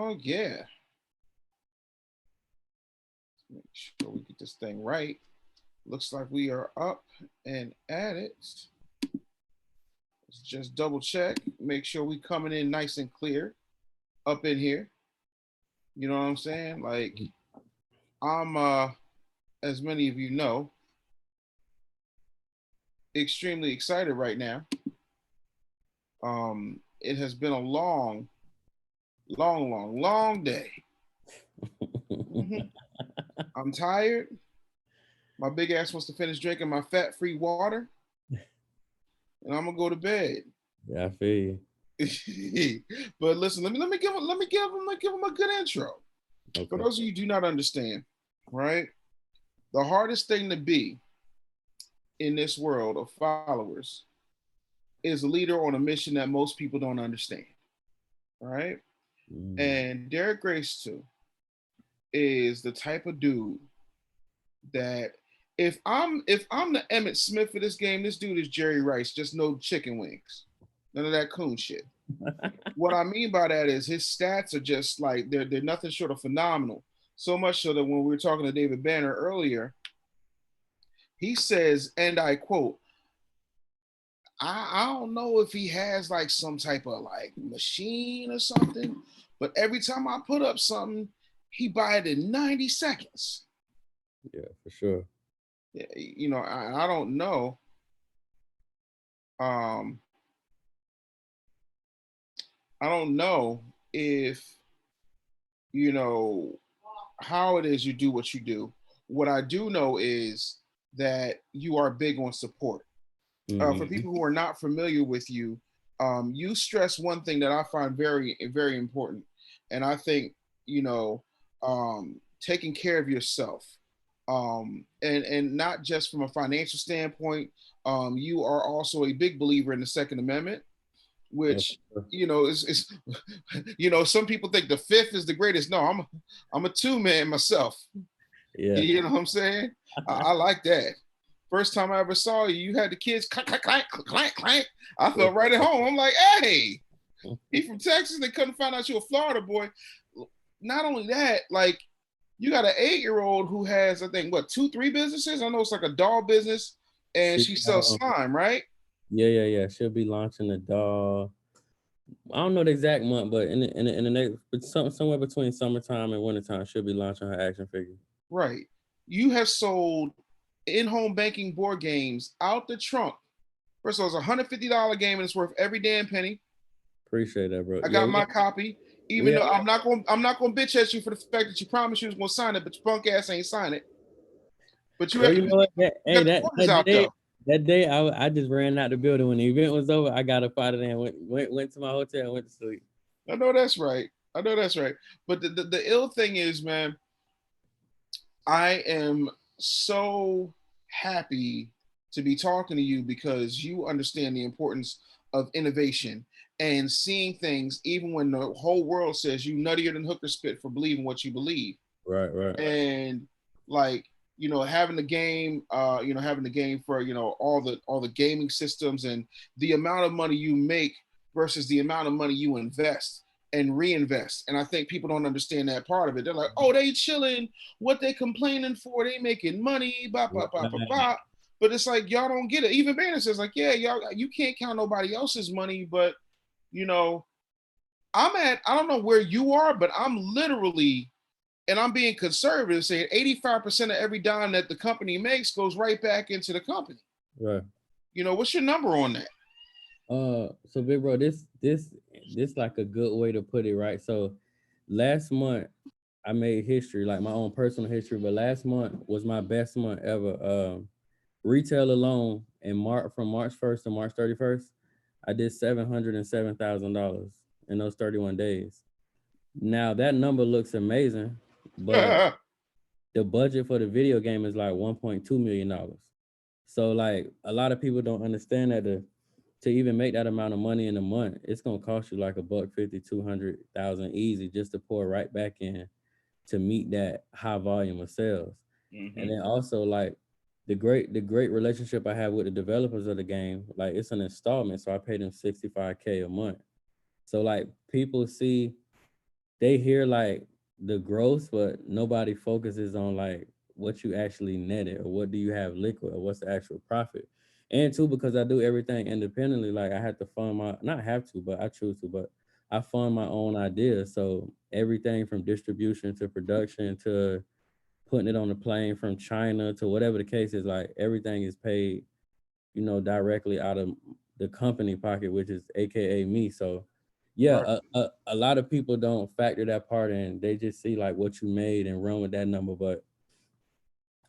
Oh yeah. Make sure we get this thing right. Looks like we are up and at it. Let's just double check. Make sure we coming in nice and clear up in here. You know what I'm saying? Like I'm as many of you know, extremely excited right now. It has been a long day. Mhm. I'm tired. My big ass wants to finish drinking my fat-free water, and I'm gonna go to bed. Yeah, I feel But listen, let me give him a good intro. you. For Okay. those of you who do not understand, right? The hardest thing to be in this world of followers is a leader on a mission that most people don't understand, right? Mm. And Derrick Grace too is the type of dude that if I'm the Emmett Smith for this game, this dude is Jerry Rice, just no chicken wings, none of that coon shit. What I mean by that is his stats are just like they're nothing short of phenomenal. So much so that when we were talking to David Banner earlier, he says, and I quote, I don't know if he has like some type of like machine or something, but every time I put up something, he buy it in 90 seconds. Yeah, for sure. You know, I don't know. Um, I don't know if you know how it is you do what you do. What I do know is that you are big on support. For Hmm. people who are not familiar with you, you stress one thing that I find very important, and I think you know taking care of yourself, and not just from a financial standpoint. You are also a big believer in the Second Amendment, Yeah, which for sure. is some people think the fifth is the greatest. No, I'm a two man myself. Yeah. You know what I'm saying? I like that. First time I ever saw you, you had the kids clank, clank, clank, clank, clank. I felt right at home. I'm like, hey, he from Texas. They couldn't find out you a Florida boy. Not only that, like you got an 8-year old who has, I think, what, two, three businesses? I know it's like a doll business, and She she sells slime, right? yeah. She'll be launching the doll. I don't know the exact month, but in the next, but somewhere between summertime and wintertime, she'll be launching her action figure. Right. You have sold in-home banking board games out the trunk. First of all, it's $150 game and it's worth every damn penny. Appreciate that, bro. I Yeah, got my copy, we even have, though I'm not gonna bitch at you for the fact that you promised you was gonna sign it, but your punk ass ain't sign it. But well, you know what? you got the quarters out though. That day, I just ran out the building when the event was over. I got up out of there and went to my hotel and went to sleep. I know that's right. I know that's right. But the ill thing is, man, I am so happy to be talking to you because you understand the importance of innovation and seeing things even when the whole world says you nuttier than hooker spit for believing what you believe. Right, right. And like having the game for all the gaming systems and the amount of money you make versus the amount of money you invest and reinvest. And I think people don't understand that part of it. They're like, oh, they chilling, what they complaining for, they making money, blah blah blah blah Right. blah. But it's like y'all don't get it. Even Banner says like, yeah, y'all, you can't count nobody else's money, but you know I don't know where you are, but I'm literally, and I'm being conservative, saying 85% of every dime that the company makes goes right back into the company. Right. What's your number on that? So big bro, this like a good way to put it, right? So last month I made history, like my own personal history, but last month was my best month ever. Retail alone in March from March 1st to March 31st, I did $707,000 in those 31 days. Now that number looks amazing, but the budget for the video game is like $1.2 million. So like a lot of people don't understand that to even make that amount of money in a month, it's gonna cost you like a buck 50, 200,000 easy just to pour right back in to meet that high volume of sales. And Mm-hmm. then also like the great relationship I have with the developers of the game, like it's an installment, so I pay them 65K a month. So like people see they hear like the growth, but nobody focuses on like what you actually netted or what do you have liquid or what's the actual profit. And two, because I do everything independently, like I have to fund my not have to, but I choose to, but I fund my own ideas. So everything from distribution to production to putting it on the plane from China to whatever the case is, like everything is paid, directly out of the company pocket, which is AKA me. So yeah, Right. a lot of people don't factor that part in. They just see like what you made and run with that number. But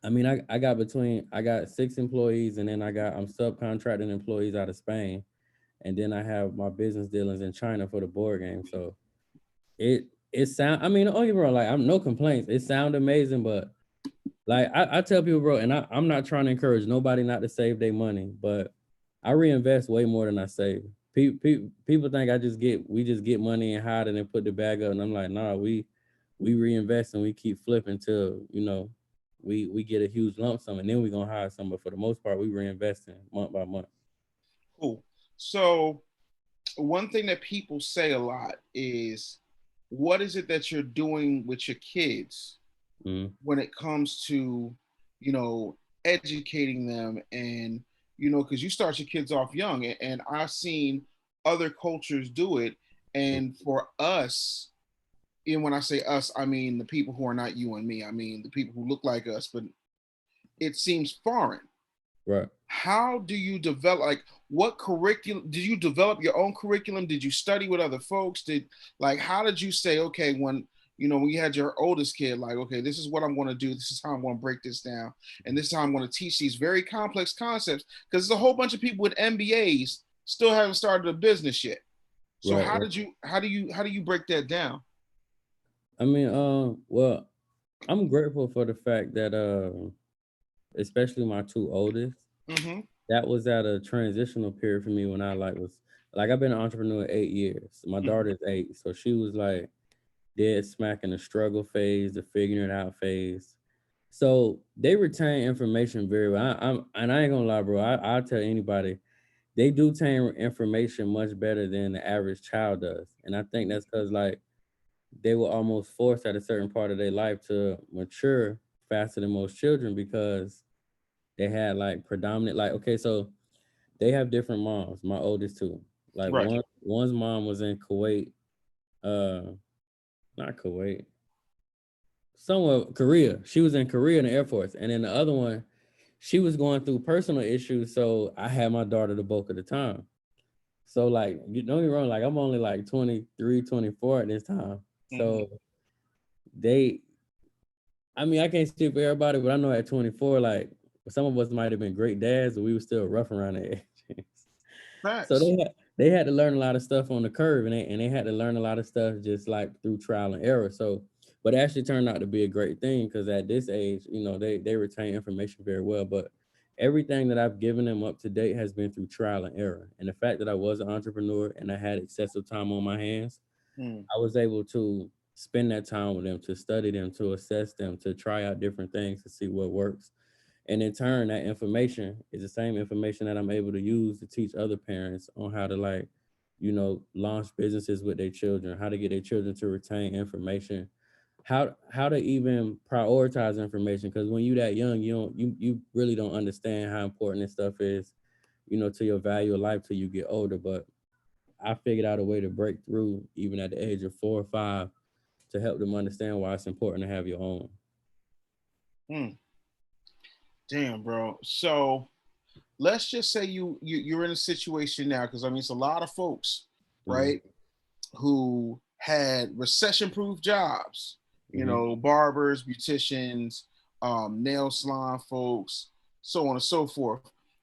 I mean, I got 6 employees, and then I'm subcontracting employees out of Spain, and then I have my business dealings in China for the board game. So it sound, I mean, don't get me wrong, like I'm no complaints. It sound amazing, but like I tell people, bro, and I'm not trying to encourage nobody not to save their money, but I reinvest way more than I save. People think we just get money and hide it and put the bag up, and I'm like, nah, we reinvest and we keep flipping till we get a huge lump sum, and then we gonna hire some. But for the most part, we reinvest in month by month. Cool. So one thing that people say a lot is, what is it that you're doing with your kids Mm-hmm. when it comes to, educating them, and because you start your kids off young, and I've seen other cultures do it, and for us, and when I say us, I mean the people who are not you and me. I mean the people who look like us, but it seems foreign. Right. How do you develop, like, what curriculum did you develop your own curriculum? Did you study with other folks? How did you say, okay, when you had your oldest kid, like, okay, this is what I'm going to do, this is how I'm going to break this down, and this is how I'm going to teach these very complex concepts, because there's a whole bunch of people with MBAs still haven't started a business yet. So Right. Right. how do you break that down? I mean, well, I'm grateful for the fact that especially my two oldest, Mm-hmm. that was at a transitional period for me when I was like I've been an entrepreneur 8 years. My Mm-hmm. daughter's 8, so she was like dead smack in the struggle phase, the figuring it out phase. So they retain information very well. And I ain't gonna lie, bro. I'll tell anybody they do retain information much better than the average child does, and I think that's because like they were almost forced at a certain part of their life to mature faster than most children because they had like predominant like okay, so they have different moms. My oldest two, like Right. one's mom was in Kuwait, uh, not Kuwait, somewhere Korea. She was in Korea in the Air Force, and then the other one, she was going through personal issues. So I had my daughter the bulk of the time. So like, you don't get me wrong, like I'm only like 23, 24 at this time. Mm-hmm. So they, I mean, I can't speak for everybody, but I know at 24, like some of us might have been great dads, but we were still rough around the edges. So Facts. they had to learn a lot of stuff on the curve, and they had to learn a lot of stuff just like through trial and error. So, but it actually turned out to be a great thing because at this age, they retain information very well. But everything that I've given them up to date has been through trial and error. And the fact that I was an entrepreneur and I had excessive time on my hands, Mm. I was able to spend that time with them, to study them, to assess them, to try out different things to see what works. And in turn, that information is the same information that I'm able to use to teach other parents on how to like, launch businesses with their children, how to get their children to retain information, how to even prioritize information. Because when you that young, you really don't understand how important this stuff is, to your value of life till you get older. But I figured out a way to break through even at the age of 4 or 5 to help them understand why it's important to have your own. Mm. Damn, bro. So let's just say you're in a situation now, because I mean it's a lot of folks, Mm-hmm. right, who had recession-proof jobs, Mm-hmm. barbers, beauticians, nail salon folks, so on and so forth,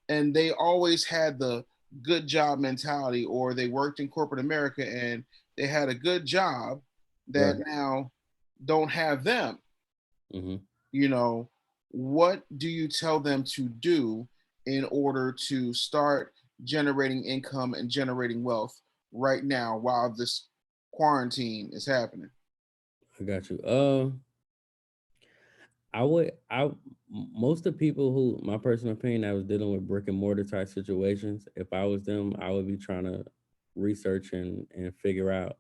and they always had the good job mentality, or they worked in corporate America and they had a good job that Right. now don't have them. Mm-hmm. you know, what do you tell them to do in order to start generating income and generating wealth right now while this quarantine is happening? I got you. Most of the people who, my personal opinion, that was dealing with brick and mortar type situations, if I was them, I would be trying to research and figure out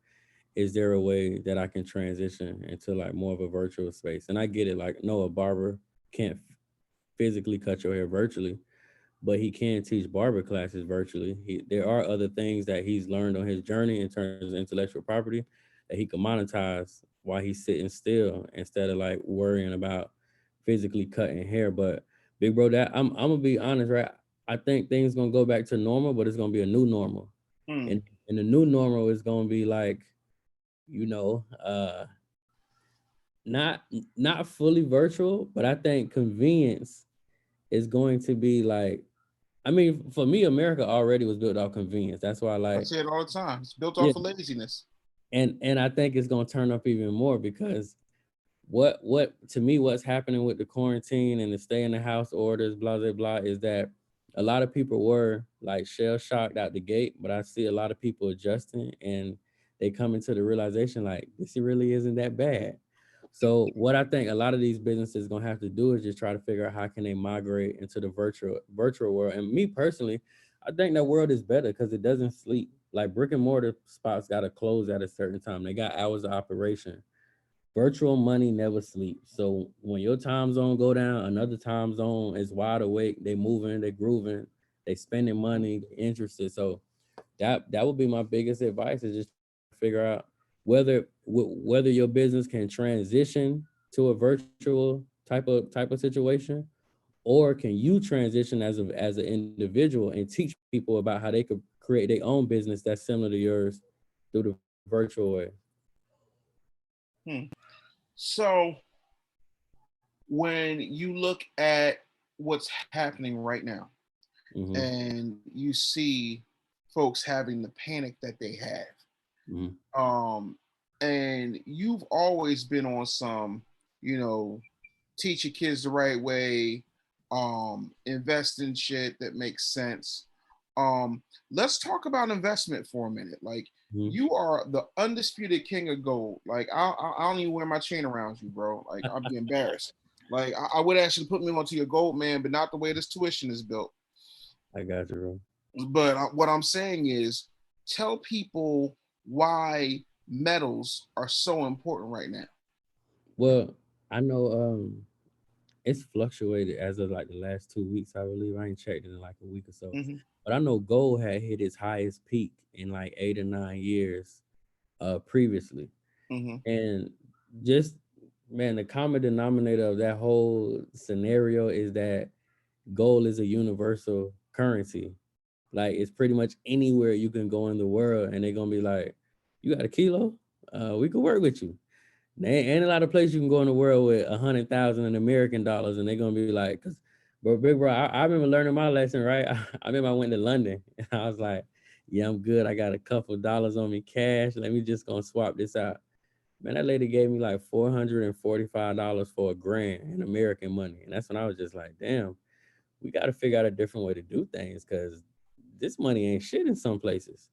is there a way that I can transition into like more of a virtual space? And I get it, like, no, a barber can't physically cut your hair virtually, but he can teach barber classes virtually. There are other things that he's learned on his journey in terms of intellectual property that he can monetize while he's sitting still instead of like worrying about physically cutting hair. But big bro, that I'm gonna be honest, right? I think things gonna go back to normal, but it's gonna be a new normal. Mm. And the new normal is gonna be like, you know, not not fully virtual, but I think convenience is going to be like, I mean, for me, America already was built off convenience. That's why, I like, say it all the time. It's built yeah, off of laziness. and I think it's gonna turn up even more because what to me, what's happening with the quarantine and the stay in the house orders, blah blah blah, is that a lot of people were like shell shocked out the gate, but I see a lot of people adjusting and they come into the realization like this really isn't that bad. So what I think a lot of these businesses gonna have to do is just try to figure out how can they migrate into the virtual world. And me personally, I think that world is better because it doesn't sleep. Like brick and mortar spots gotta close at a certain time. They got hours of operation. Virtual money never sleeps. So when your time zone go down, another time zone is wide awake. They moving, they grooving, they spending money, they interested. So that would be my biggest advice is just trying to figure out whether your business can transition to a virtual type of situation, or can you transition as an individual and teach people about how they could create their own business that's similar to yours through the virtual way. Hmm. So when you look at what's happening right now Mm-hmm. and you see folks having the panic that they have, Mm-hmm. and you've always been on some, you know, teach your kids the right way, invest in shit that makes sense. Um, let's talk about investment for a minute. Like, Mm-hmm. you are the undisputed king of gold. Like, I don't even wear my chain around you, bro. Like, I'd be embarrassed. Like, I would actually put me onto your gold, man, but not the way this tuition is built. I got you, bro. But what I'm saying is, tell people why metals are so important right now. Well, I know it's fluctuated as of like the last 2 weeks. I believe I ain't checked in like a week or so, Mm-hmm. but I know gold had hit its highest peak in like 8 or 9 years previously. Mm-hmm. And just, man, the common denominator of that whole scenario is that gold is a universal currency. Like it's pretty much anywhere you can go in the world, and they're gonna be like, "You got a kilo? We could work with you." Ain't a lot of places you can go in the world with 100,000 in American dollars, and they're gonna be like, "Cause, bro, big bro, I remember learning my lesson, right? I remember I went to London, and I was like, yeah, I'm good. I got a couple dollars on me cash. Let me just gonna swap this out." Man, that lady gave me like $445 for a grand in American money, and that's when I was just like, damn, we got to figure out a different way to do things because this money ain't shit in some places.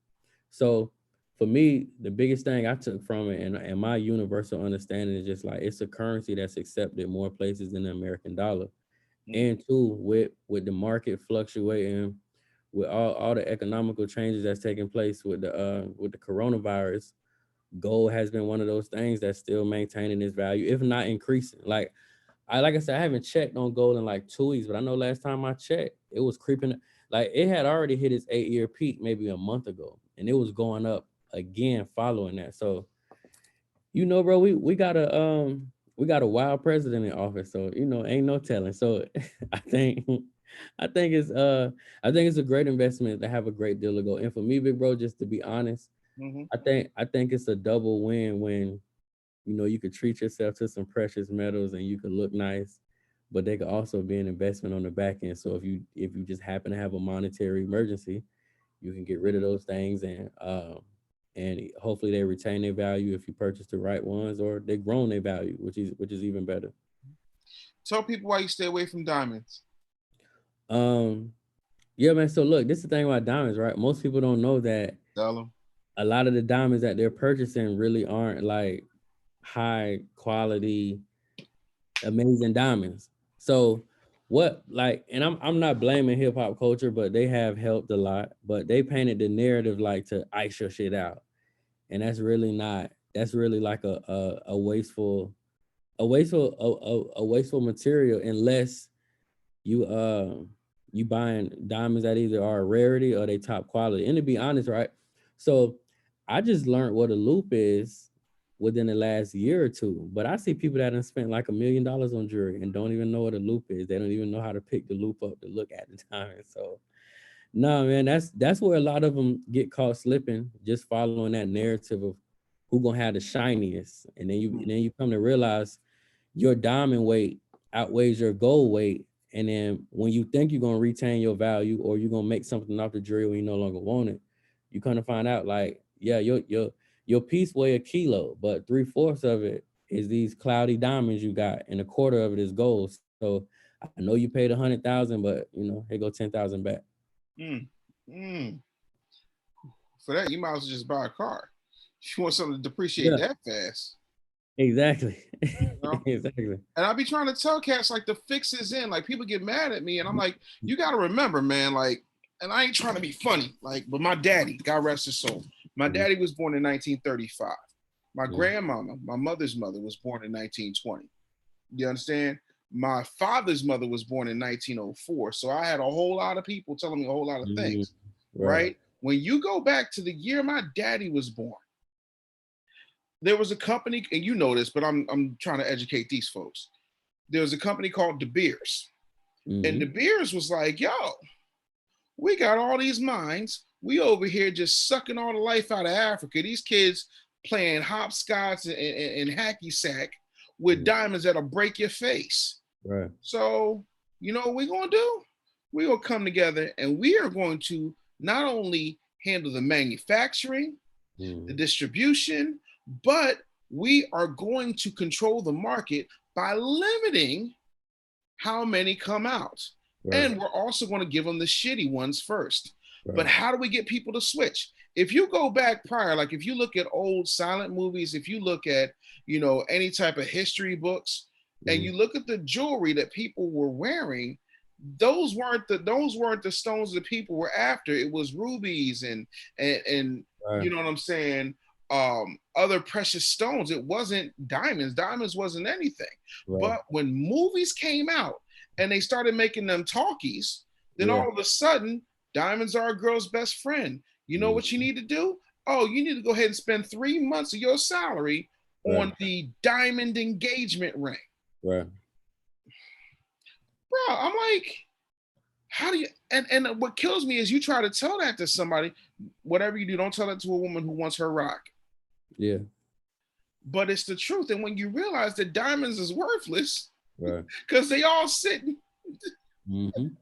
So for me, the biggest thing I took from it and my universal understanding is just like it's a currency that's accepted more places than the American dollar. Mm-hmm. And two, with the market fluctuating, with all the economical changes that's taking place with the coronavirus, gold has been one of those things that's still maintaining its value, if not increasing. Like I said, I haven't checked on gold in like 2 weeks, but I know last time I checked, it was creeping. Like it had already hit its 8 year peak maybe a month ago, and it was going up again following that. So bro, we got a wild president in office, so ain't no telling. So I think I think it's I think it's a great investment to have a great deal of gold. And for me, big bro, just to be honest, Mm-hmm. I think it's a double win when you could treat yourself to some precious metals and you could look nice, but they could also be an investment on the back end. So if you just happen to have a monetary emergency, you can get rid of those things and hopefully they retain their value if you purchase the right ones, or they grown their value, which is even better. Tell people why you stay away from diamonds. Um, yeah, man. So look, this is the thing about diamonds, right? Most people don't know that Tell them. a lot of the diamonds that they're purchasing really aren't like high quality amazing diamonds. So what like and I'm not blaming hip hop culture, but they have helped a lot. But they painted the narrative like to ice your shit out. and that's really not. That's really like a wasteful, a wasteful material unless you you buying diamonds that either are a rarity or they top quality. And to be honest, right? So I just learned what a loop is within the last year or two. But I see people that have spent like $1 million on jewelry and don't even know what a loop is. They don't even know how to pick the loop up to look at the diamond. So no, man, that's where a lot of them get caught slipping, just following that narrative of who gonna have the shiniest, and then you come to realize your diamond weight outweighs your gold weight. And then when you think you're gonna retain your value or you're gonna make something off the jewelry when you no longer want it, you kind of find out like, yeah, your piece weigh a kilo, but 3/4 of it is these cloudy diamonds you got, and a quarter of it is gold. So I know you paid 100,000, but you know, here go 10,000 back. Mm. Mm. For that, you might as well just buy a car. If you want something to depreciate Yeah, that fast. exactly. You know? Exactly. And I be trying to tell cats like the fix is in. Like people get mad at me, and I'm like, you got to remember, man. Like, and I ain't trying to be funny. Like, but my daddy, God rest his soul, my Mhm, daddy was born in 1935. My mhm, grandmama, my mother's mother, was born in 1920. You understand? My father's mother was born in 1904. So I had a whole lot of people telling me a whole lot of mhm. things, Right. right? When you go back to the year my daddy was born, there was a company, and you know this, but I'm trying to educate these folks. There was a company called De Beers, and De Mhm. Beers was like, "Yo, we got all these mines. We over here just sucking all the life out of Africa. These kids playing hopscotch and hacky sack with Mhm. diamonds that'll break your face. Right. So, you know what we're gonna do? We're gonna come together and we are going to not only handle the manufacturing, the Mhm. distribution, but we are going to control the market by limiting how many come out. Right. And we're also going to give them the shitty ones first. But Right. how do we get people to switch? If you go back prior, like if you look at old silent movies, if you look at, any type of history books, and Mhm. you look at the jewelry that people were wearing, those weren't the stones that people were after. It was rubies and Right. you know what I'm saying, other precious stones. It wasn't diamonds. Diamonds wasn't anything. Right. But when movies came out and they started making them talkies, then Yeah. all of a sudden, diamonds are a girl's best friend. You know what you Mhm. need to do? Oh, you need to go ahead and spend 3 months of your salary Right. on the diamond engagement ring. Right. Bro, I'm like, how do you, and what kills me is you try to tell that to somebody, whatever you do, don't tell that to a woman who wants her rock. Yeah. But it's the truth. And when you realize that diamonds is worthless, Right. because they all sitting, Mhm.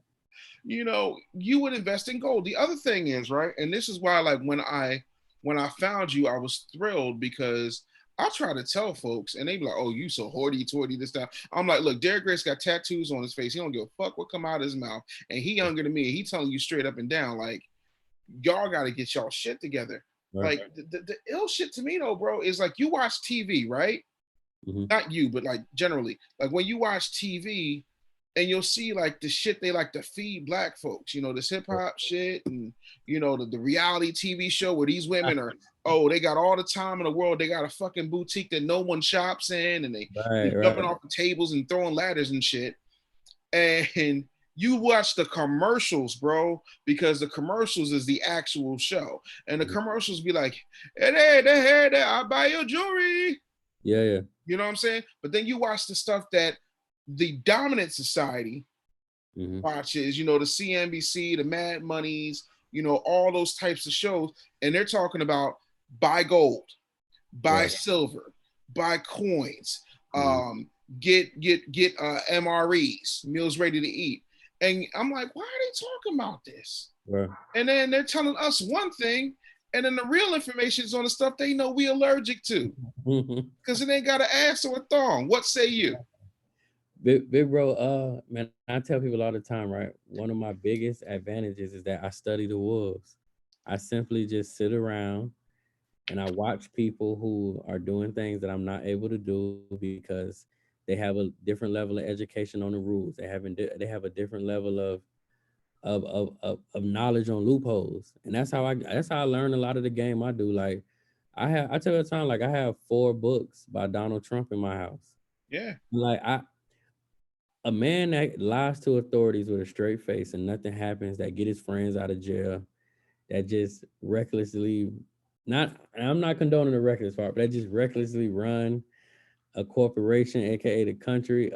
you would invest in gold. The other thing is, right, and this is why, like, when I found you, I was thrilled because I try to tell folks, and they be like, "Oh, you so hoardy, toity, this stuff." I'm like, "Look, Derrick Grace got tattoos on his face. He don't give a fuck what come out of his mouth, and he younger than me. And he telling you straight up and down, like, y'all got to get y'all shit together." Right. Like the ill shit to me though, bro, is like you watch TV, right? Mhm. Not you, but like generally, like when you watch TV and you'll see like the shit they like to feed black folks, this hip hop shit and the reality TV show where these women are, oh, they got all the time in the world, they got a fucking boutique that no one shops in, and they Right. be jumping Right. off the tables and throwing ladders and shit. And you watch the commercials, bro, because the commercials is the actual show. And the Mhm. commercials be like, hey, I'll buy your jewelry. Yeah. Yeah. You know what I'm saying? But then you watch the stuff that the dominant society Mhm. watches, the CNBC, the Mad Moneys, all those types of shows. And they're talking about buy gold, buy Right. silver, buy coins, Mhm. um, get MREs, meals ready to eat. And I'm like, why are they talking about this? Right. And then they're telling us one thing, and then the real information is on the stuff they know we allergic to. Mhm. Because it ain't got an ass or a thong. What say you? Big bro, man, I tell people all the time, right? One of my biggest advantages is that I study the wolves. I simply just sit around and I watch people who are doing things that I'm not able to do because they have a different level of education on the rules. They have a different level of knowledge on loopholes, and that's how I learn a lot of the game I do. Like I tell you all the time, like I have 4 books by Donald Trump in my house. Yeah. Like a man that lies to authorities with a straight face and nothing happens, that get his friends out of jail, that just recklessly, not, I'm not condoning the reckless part, but that just recklessly run a corporation, aka the country.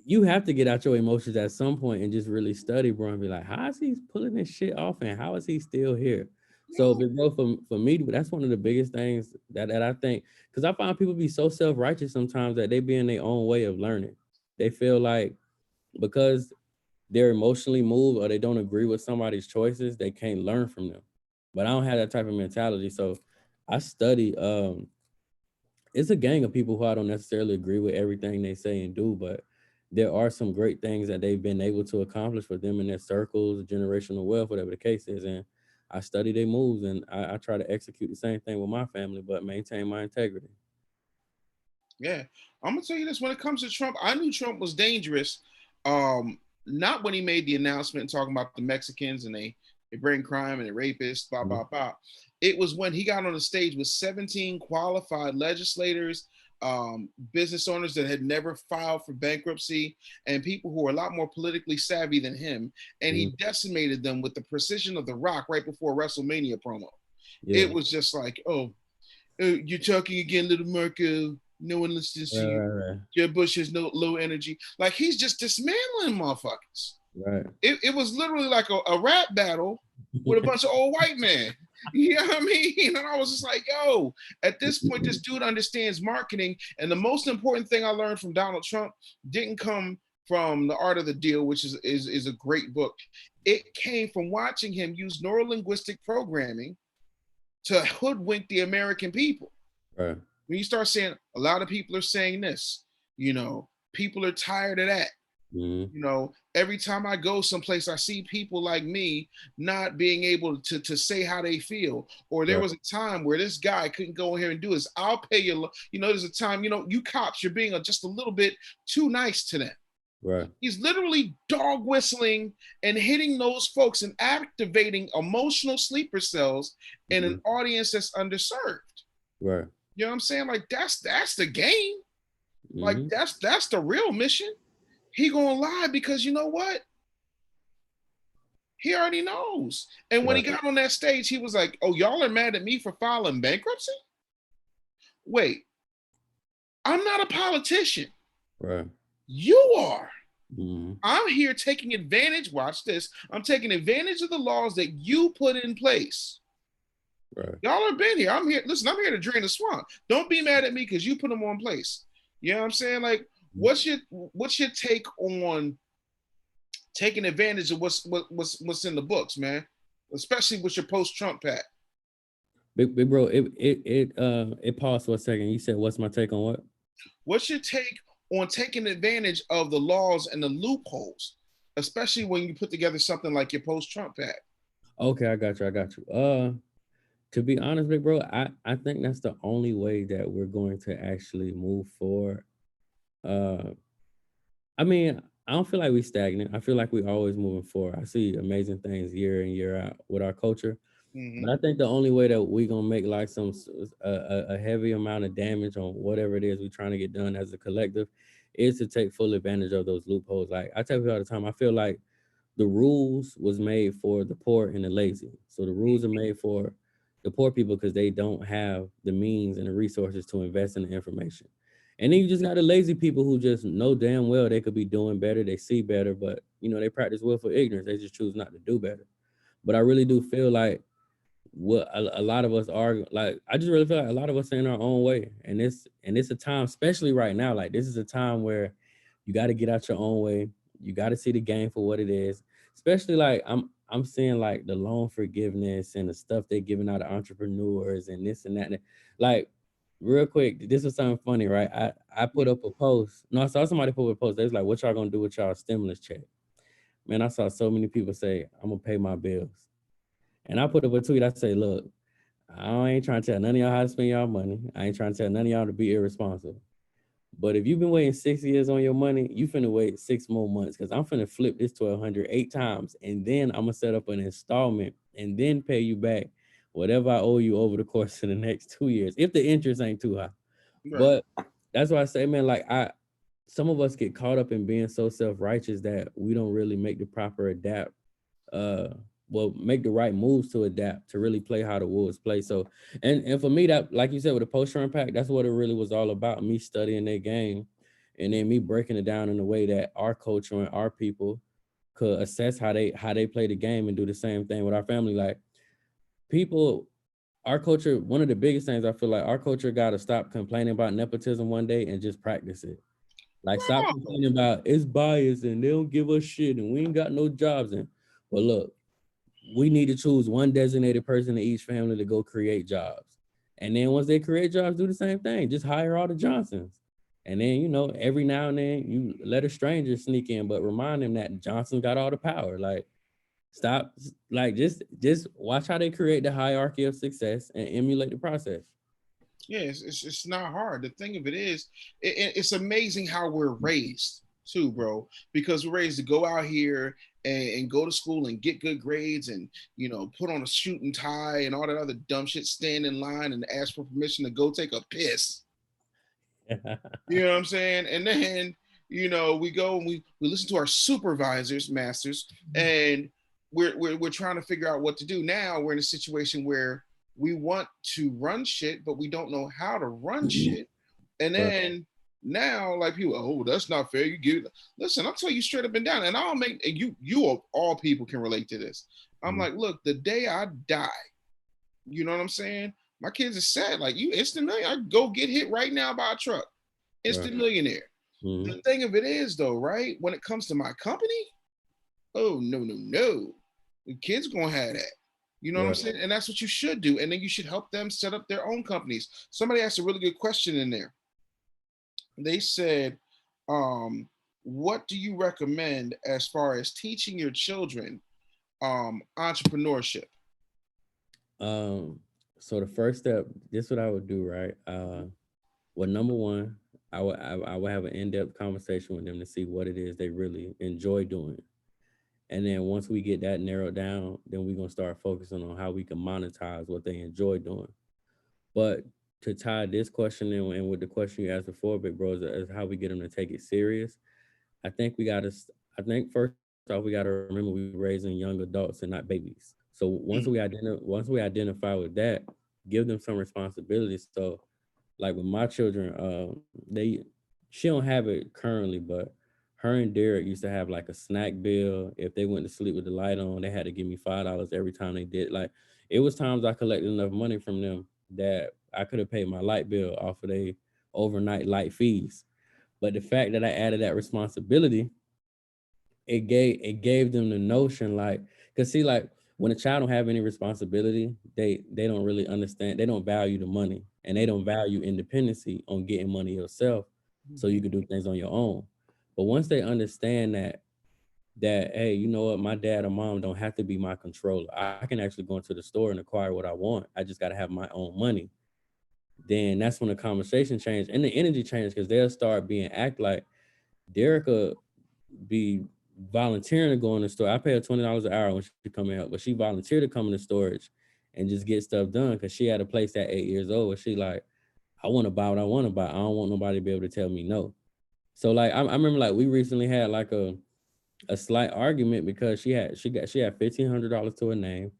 You have to get out your emotions at some point and just really study, bro, and be like, how is he pulling this shit off and how is he still here? So, No. big bro, for me, that's one of the biggest things that I think, because I find people be so self-righteous sometimes that they be in their own way of learning. They feel like because they're emotionally moved or they don't agree with somebody's choices, they can't learn from them. But I don't have that type of mentality. So I study. It's a gang of people who I don't necessarily agree with everything they say and do, but there are some great things that they've been able to accomplish for them in their circles, generational wealth, whatever the case is. And I study their moves and I try to execute the same thing with my family, but maintain my integrity. Yeah, I'm gonna tell you this: when it comes to Trump, I knew Trump was dangerous. Um, Not when he made the announcement talking about the Mexicans and they bring crime and they rapists, blah Mhm. blah blah. It was when he got on the stage with 17 qualified legislators, business owners that had never filed for bankruptcy, and people who were a lot more politically savvy than him, and he Mhm. decimated them with the precision of the Rock right before WrestleMania promo. Yeah. It was just like, oh, you're talking again, little Marco. No one listens to Right, you. right, Jeb Bush has no low energy. Like he's just dismantling motherfuckers. right. It was literally like a rap battle with a bunch of old white men. You know what I mean? And I was just like, yo, at this point, this dude understands marketing. And the most important thing I learned from Donald Trump didn't come from The Art of the Deal, which is a great book. It came from watching him use neurolinguistic programming to hoodwink the American people. Right. When you start saying a lot of people are saying this, people are tired of that. Mhm. Every time I go someplace, I see people like me not being able to say how they feel. Or there Right. was a time where this guy couldn't go in here and do this. I'll pay you. There's a time, you cops, you're being just a little bit too nice to them. Right. He's literally dog whistling and hitting those folks and activating emotional sleeper cells in an Mhm. audience that's underserved. Right. You know what I'm saying? Like that's the game. Like Mhm. that's the real mission. He gonna lie because you know what? He already knows. And when he Right. got on that stage, he was like, "Oh, y'all are mad at me for filing bankruptcy? Wait, I'm not a politician. Right. You are. Mhm. I'm here taking advantage. Watch this. I'm taking advantage of the laws that you put in place. Right. Y'all have been here. I'm here. Listen, I'm here to drain the swamp. Don't be mad at me because you put them on place. You know what I'm saying? Like, Mhm. what's your take on taking advantage of what's in the books, man? Especially with your post-Trump pat. Big bro, it paused for a second. You said, "What's my take on what?" What's your take on taking advantage of the laws and the loopholes, especially when you put together something like your post-Trump pat? Okay, I got you. I got you. To be honest, big bro, I think that's the only way that we're going to actually move forward. Uh, I mean, I don't feel like we stagnant. I feel like we always moving forward. I see amazing things year in year out with our culture. Mm-hmm. But I think the only way that we gonna make like a heavy amount of damage on whatever it is we're trying to get done as a collective is to take full advantage of those loopholes. Like I tell people all the time, I feel like the rules was made for the poor and the lazy. So the rules are made for the poor people because they don't have the means and the resources to invest in the information. And then you just got the lazy people who just know damn well they could be doing better, they see better, but they practice willful ignorance. They just choose not to do better. But I really do feel like what a lot of us are like. I just really feel like a lot of us are in our own way, and it's a time, especially right now, like this is a time where you got to get out your own way. You got to see the game for what it is. Especially like I'm seeing like the loan forgiveness and the stuff they're giving out to entrepreneurs and this and that. Like real quick, this is something funny, right? I put up a post. No, I saw somebody put up a post. They was like, "What y'all gonna do with y'all stimulus check?" Man, I saw so many people say, "I'm gonna pay my bills." And I put up a tweet. I say, "Look, I ain't trying to tell none of y'all how to spend y'all money. I ain't trying to tell none of y'all to be irresponsible. But if you've been waiting 6 years on your money, you finna wait 6 more months because I'm finna flip this 1,200 8 times, and then I'm gonna set up an installment and then pay you back whatever I owe you over the course of the next 2 years, if the interest ain't too high. Right. But that's why I say, man, like some of us get caught up in being so self-righteous that we don't really make the proper adapt, uh make the right moves to adapt to really play how the Wolves play. So and for me, that, like you said, with the post impact, that's what it really was all about, me studying their game and then me breaking it down in a way that our culture and our people could assess how they play the game and do the same thing with our family. Like people, our culture, one of the biggest things I feel like our culture got to stop complaining about nepotism one day and just practice it. Like, stop Bro. complaining about it's biased and they don't give us shit and we ain't got no jobs. And well, look, we need to choose one designated person in each family to go create jobs. And then once they create jobs, do the same thing. Just hire all the Johnsons. And then, every now and then you let a stranger sneak in, but remind them that Johnson got all the power. Like, stop, like, just watch how they create the hierarchy of success and emulate the process. Yeah, it's not hard. The thing of it is, it's amazing how we're raised too, bro. Because we're raised to go out here and go to school and get good grades and put on a suit and tie and all that other dumb shit. Stand in line and ask for permission to go take a piss. You know what I'm saying? And then we go and we listen to our supervisors, masters, and we're trying to figure out what to do. Now we're in a situation where we want to run shit, but we don't know how to run shit. And Right. then now, like people, oh, that's not fair. You give listen, I'll tell you straight up and down, and I'll make you of all people can relate to this. I'm like, look, the day I die, you know what I'm saying? My kids are sad. Like you instant millionaire. I go get hit right now by a truck. Right. Instant millionaire. Mhm. The thing of it is though, right? When it comes to my company, oh no, no, no. The kids gonna have that. You know what I'm Right. saying? And that's what you should do. And then you should help them set up their own companies. Somebody asked a really good question in there. They said, um, what do you recommend as far as teaching your children entrepreneurship? Um, so the first step, this is what I would do, right? Well, number one, I would have an in-depth conversation with them to see what it is they really enjoy doing. And then once we get that narrowed down, then we're gonna start focusing on how we can monetize what they enjoy doing. But to tie this question in and with the question you asked before, big bros, is how we get them to take it serious. I think we gotta. I think first off, we gotta remember we raising young adults and not babies. So Mm, once we identify with that, give them some responsibility. So, like with my children, she don't have it currently, but her and Derrick used to have like a snack bill. If they went to sleep with the light on, they had to give me $5 every time they did. Like, it was times I collected enough money from them that I could have paid my light bill off of their overnight light fees. But the fact that I added that responsibility, it gave them the notion, like, cause see, like, when a child don't have any responsibility, they don't really understand, they don't value the money and they don't value independency on getting money yourself so you mhm. can do things on your own. But once they understand that hey, you know what, my dad or mom don't have to be my controller. I can actually go into the store and acquire what I want. I just got to have my own money. Then that's when the conversation changed and the energy changed, because they'll start being act like Derek be volunteering to go in the store. I pay her $20 an hour when she come in, but she volunteered to come in the storage and just get stuff done because she had a place at 8 years old where she like, I want to buy what I want to buy. I don't want nobody to be able to tell me no. So like I remember like we recently had like a slight argument because she had $1,500 to her name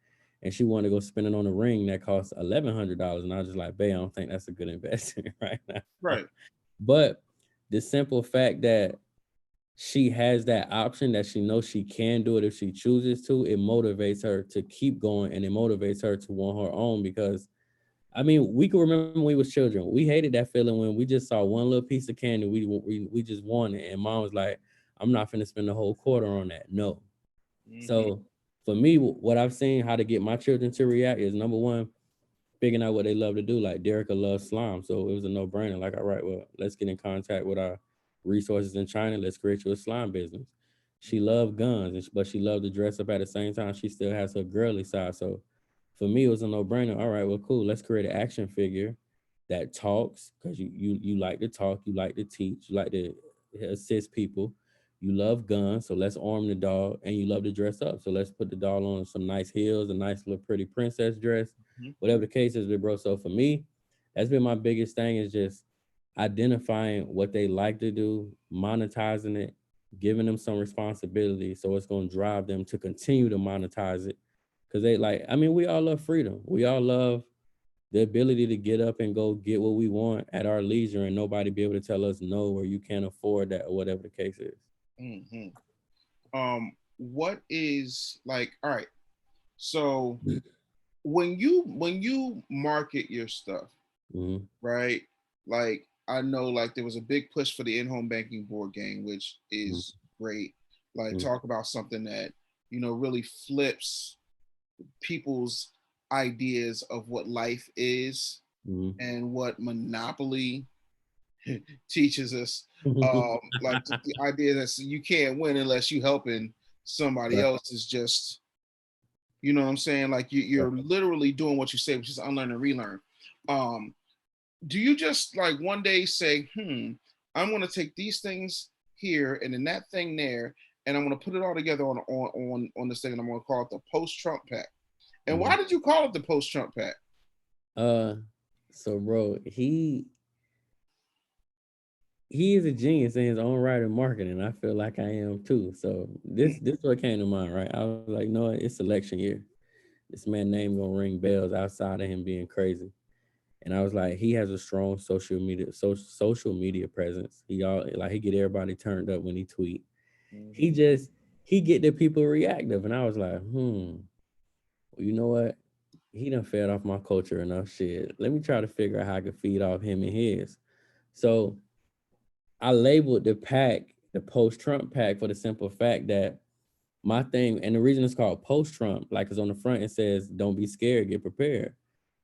and she wanted to go spend it on a ring that costs $1,100. And I was just like, babe, I don't think that's a good investment right now. Right. But the simple fact that she has that option, that she knows she can do it if she chooses to, it motivates her to keep going and it motivates her to want her own. Because I mean, we can remember when we was children, we hated that feeling when we just saw one little piece of candy, we just wanted it, and mom was like, I'm not finna spend the whole quarter on that. No. Mm-hmm. So for me, what I've seen how to get my children to react is, number one, figuring out what they love to do. Like Derrick loves slime, so it was a no-brainer. Like, all right, well, let's get in contact with our resources in China. Let's create you a slime business. She loved guns, but she loved to dress up at the same time. She still has her girly side. So for me, it was a no-brainer. All right, well, cool. Let's create an action figure that talks, because you like to talk, you like to teach, you like to assist people. You love guns, so let's arm the dog, and you love to dress up, so let's put the dog on some nice heels, a nice little pretty princess dress, Mhm. whatever the case is, bro. So for me, that's been my biggest thing is just identifying what they like to do, monetizing it, giving them some responsibility, so it's going to drive them to continue to monetize it. Because they like, I mean, we all love freedom. We all love the ability to get up and go get what we want at our leisure, and nobody be able to tell us no or you can't afford that or whatever the case is. Mhm. What is like? All right. So when you market your stuff, Mm-hmm. right? Like I know, like there was a big push for the in-home banking board game, which is great. Like Mm-hmm. talk about something that really flips people's ideas of what life is Mm-hmm. and what monopoly teaches us. Like the idea that you can't win unless you helping somebody Right, else is just, what I'm saying? Like right. you're literally doing what you say, which is unlearn and relearn. Um, do you just like one day say, I'm going to take these things here and then that thing there, and I'm going to put it all together on this thing, and I'm going to call it the post-Trump pack. And Mm-hmm. why did you call it the post-Trump pack? Uh, so bro, he is a genius in his own right in marketing. I feel like I am too. So this what came to mind, right? I was like, no, it's election year. This man name gonna ring bells outside of him being crazy. And I was like, he has a strong social media presence. He get everybody turned up when he tweet. He Mm-hmm. just he get the people reactive. And I was like, well, you know what? He done fed off my culture enough shit. Let me try to figure out how I can feed off him and his. So I labeled the pack the post Trump pack for the simple fact that my thing, and the reason it's called post Trump, like, cause on the front it says, "Don't be scared, get prepared."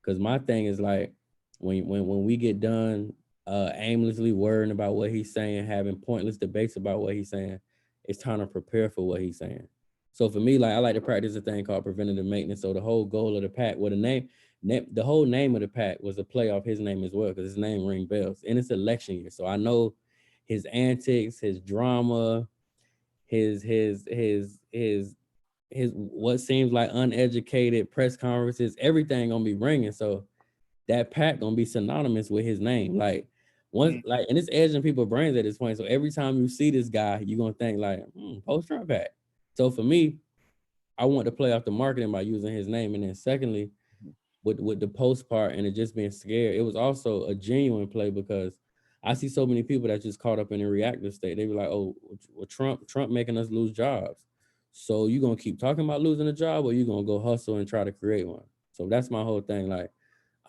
Cause my thing is like, when we get done aimlessly worrying about what he's saying, having pointless debates about what he's saying, it's time to prepare for what he's saying. So for me, like, I like to practice a thing called preventative maintenance. So the whole goal of the pack, well, the whole name of the pack was a play off his name as well, because his name ring bells, and it's election year. So I know his antics, his drama, his what seems like uneducated press conferences, everything gonna be ringing. So that pack gonna be synonymous with his name. Like once, like, and it's edging people's brains at this point. So every time you see this guy, you're gonna think like, post Trump pack. So for me, I want to play off the marketing by using his name. And then secondly, with the post part and it just being scared, it was also a genuine play because I see so many people that just caught up in a reactive state. They be like, "Oh, well, Trump making us lose jobs. So you gonna keep talking about losing a job, or you gonna go hustle and try to create one?" So that's my whole thing. Like,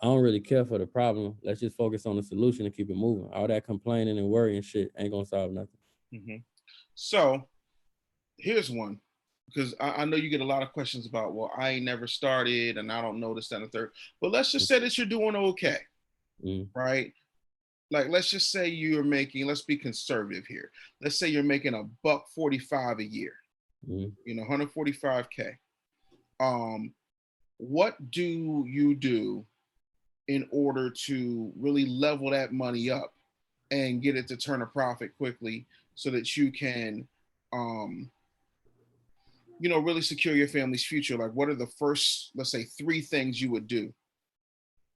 I don't really care for the problem. Let's just focus on the solution and keep it moving. All that complaining and worrying shit ain't gonna solve nothing. Mm-hmm. So here's one, because I know you get a lot of questions about, well, I ain't never started and I don't know this, that, and the third. But let's just say that you're doing okay, Mm-hmm. right? Like, let's just say you're making, let's be conservative here. Let's say you're making a buck 45 a year, Mm-hmm. 145K. Um, what do you do in order to really level that money up and get it to turn a profit quickly so that you can, um, really secure your family's future? Like, what are the first, let's say, three things you would do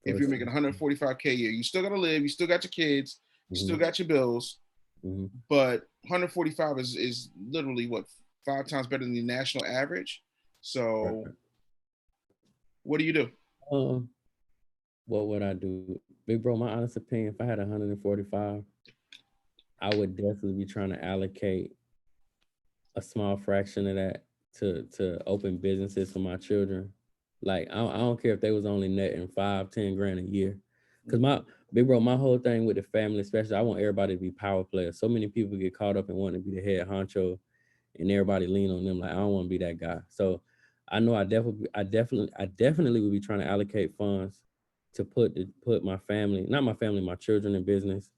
if you're First, making 145K a year? You still got to live, you still got your kids, you still mm-hmm. got your bills, Mm-hmm. but 145 is literally what, 5 times better than the national average. So, Right. what do you do? Um, what would I do? Big bro, my honest opinion, if I had 145, I would definitely be trying to allocate a small fraction of that to open businesses for my children. Like, I don't care if they was only netting 5-10 grand a year. Cause my big bro, my whole thing with the family, especially, I want everybody to be power players. So many people get caught up in wanting to be the head honcho and everybody lean on them. Like, I don't want to be that guy. So I know I definitely would be trying to allocate funds to put my family, not my family, my children in business.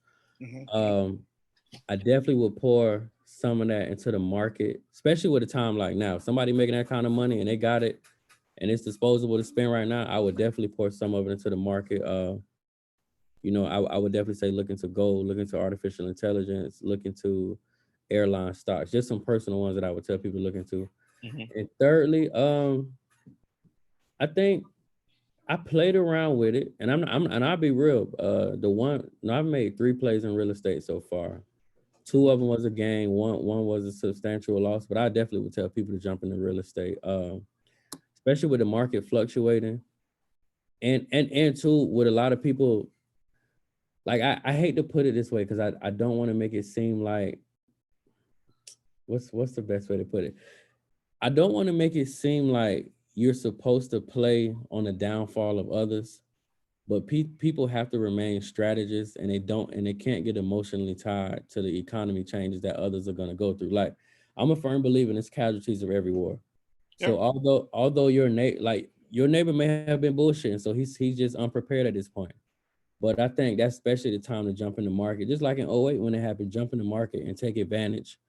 Mm-hmm. Um, I definitely would pour some of that into the market, especially with a time like now. If somebody making that kind of money and they got it and it's disposable to spend right now, I would definitely pour some of it into the market. I would definitely say look into gold, look into artificial intelligence, look into airline stocks, just some personal ones that I would tell people to look into. Mhm. And thirdly, I think I played around with it, and and I'll be real. I've made 3 plays in real estate so far. 2 of them was a gain. One was a substantial loss. But I definitely would tell people to jump into real estate, especially with the market fluctuating, and two, with a lot of people. Like I hate to put it this way because I don't want to make it seem like what's the best way to put it? I don't want to make it seem like you're supposed to play on the downfall of others, but people have to remain strategists, and they can't get emotionally tied to the economy changes that others are going to go through. Like I'm a firm believer in it's casualties of every war. Yeah. So although your neighbor may have been bullshitting, so he's just unprepared at this point. But I think that's especially the time to jump in the market, just like in '08 when it happened. Jump in the market and take advantage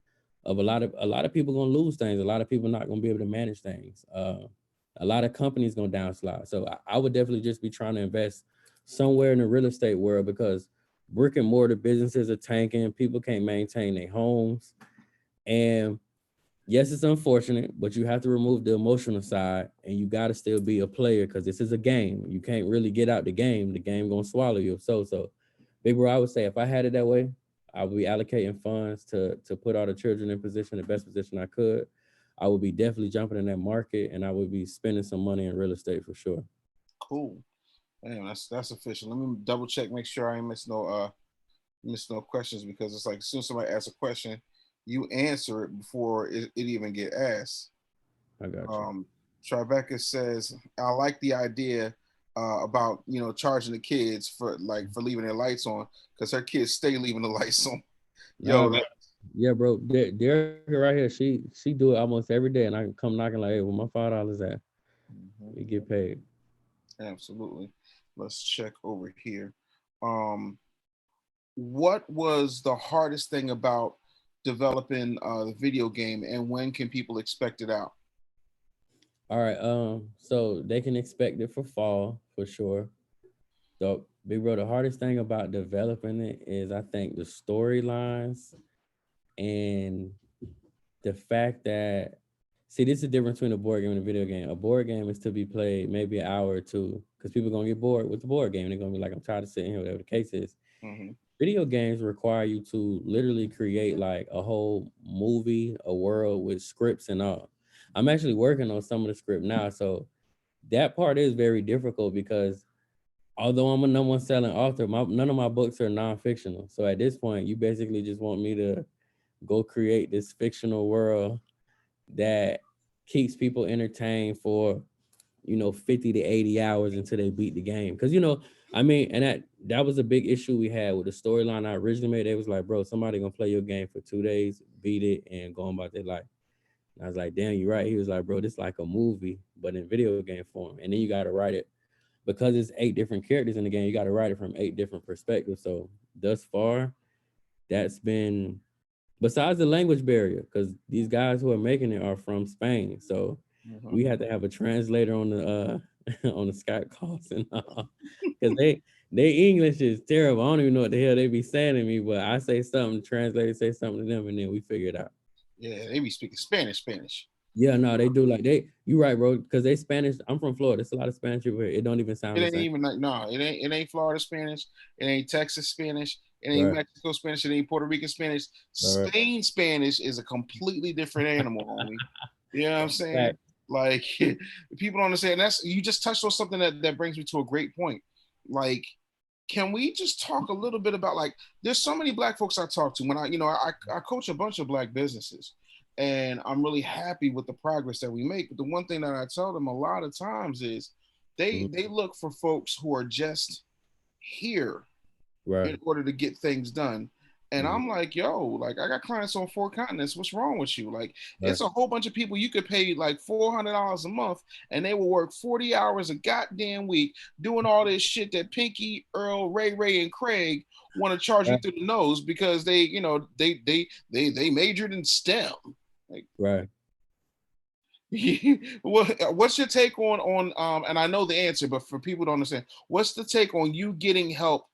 of a lot of people gonna lose things. A lot of people not gonna be able to manage things. A lot of companies gonna downslide. So I would definitely just be trying to invest somewhere in the real estate world because brick and mortar businesses are tanking. People can't maintain their homes, and yes, it's unfortunate, but you have to remove the emotional side, and you got to still be a player because this is a game. You can't really get out the game. The game gonna swallow you. So, big bro, I would say if I had it that way, I would be allocating funds to put all the children in position, the best position I could. I would be definitely jumping in that market, and I would be spending some money in real estate for sure. Cool. Damn, that's official. Let me double check, make sure I ain't miss no questions because it's like as soon as somebody asks a question, you answer it before it even get asked. I got you. Um, Tribeca says, I like the idea about charging the kids for leaving their lights on because her kids stay leaving the lights on. Nah, Yo, bro. that, Yeah, bro. Derrick right here. She do it almost every day, and I can come knocking like, hey, where my $5 at? Mhm, We get paid. absolutely. Let's check over here. Um, what was the hardest thing about developing the video game, and when can people expect it out? All right. So they can expect it for fall for sure. So, big bro, the hardest thing about developing it is I think the storylines and the fact that see, this is the difference between a board game and a video game. A board game is to be played maybe an hour or two because people are gonna get bored with the board game. They're gonna be like, I'm tired of sitting here, whatever the case is. Hmm. Video games require you to literally create like a whole movie, a world with scripts and all. I'm actually working on some of the script now, so that part is very difficult because although I'm a number one selling author, none of my books are non-fictional. So at this point, you basically just want me to go create this fictional world that keeps people entertained for 50 to 80 hours until they beat the game. Because I mean, and that was a big issue we had with the storyline I originally made. It was like, bro, somebody gonna play your game for 2 days, beat it, and go on about their life. And I was like, damn, you're right. He was like, bro, this is like a movie, but in video game form. And then you gotta write it because it's 8 different characters in the game. You gotta write it from 8 different perspectives. So thus far, that's been besides the language barrier, because these guys who are making it are from Spain. So Hmm. we had to have a translator on the on the Skype calls and because they English is terrible. I don't even know what the hell they be saying to me, but I say something, the translator say something to them, and then we figure it out. Yeah, they be speaking Spanish. Yeah, no, they do like you right, bro, because they Spanish. I'm from Florida. There's a lot of Spanish people here. It don't even sound It the ain't same. even like no, it ain't Florida Spanish, it ain't Texas Spanish, it ain't Right, Mexico Spanish, it ain't Puerto Rican Spanish. right, Spain Spanish is a completely different animal, homie. You know what I'm saying? right. Like people don't understand. That's you just touched on something that brings me to a great point. Like, can we just talk a little bit about like there's so many black folks I talk to when I coach a bunch of black businesses and I'm really happy with the progress that we make. But the one thing that I tell them a lot of times is they Mhm. they look for folks who are just here Right. in order to get things done. And Mhm. I'm like, yo, like I got clients on 4 continents. What's wrong with you? Like, it's Right. a whole bunch of people you could pay like $400 a month, and they will work 40 hours a goddamn week doing all this shit that Pinky, Earl, Ray, and Craig want to charge you Right. through the nose because they majored in STEM. Like, Right. what's your take on and I know the answer, but for people to understand, what's the take on you getting help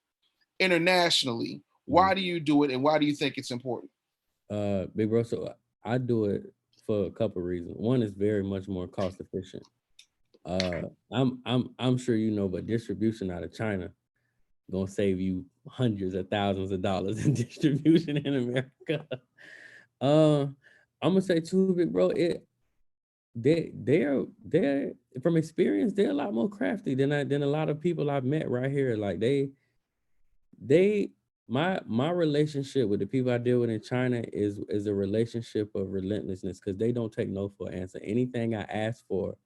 internationally? Mhm. Why do you do it, and why do you think it's important? Big bro, so I do it for a couple reasons. One is very much more cost efficient. I'm sure you know, but distribution out of China gonna save you hundreds of thousands of dollars in distribution in America. uh, I'm gonna say too, big bro. They're from experience, they're a lot more crafty than a lot of people I've met right here. Like they my relationship with the people I deal with in China is a relationship of relentlessness because they don't take no for an answer. Anything I ask for,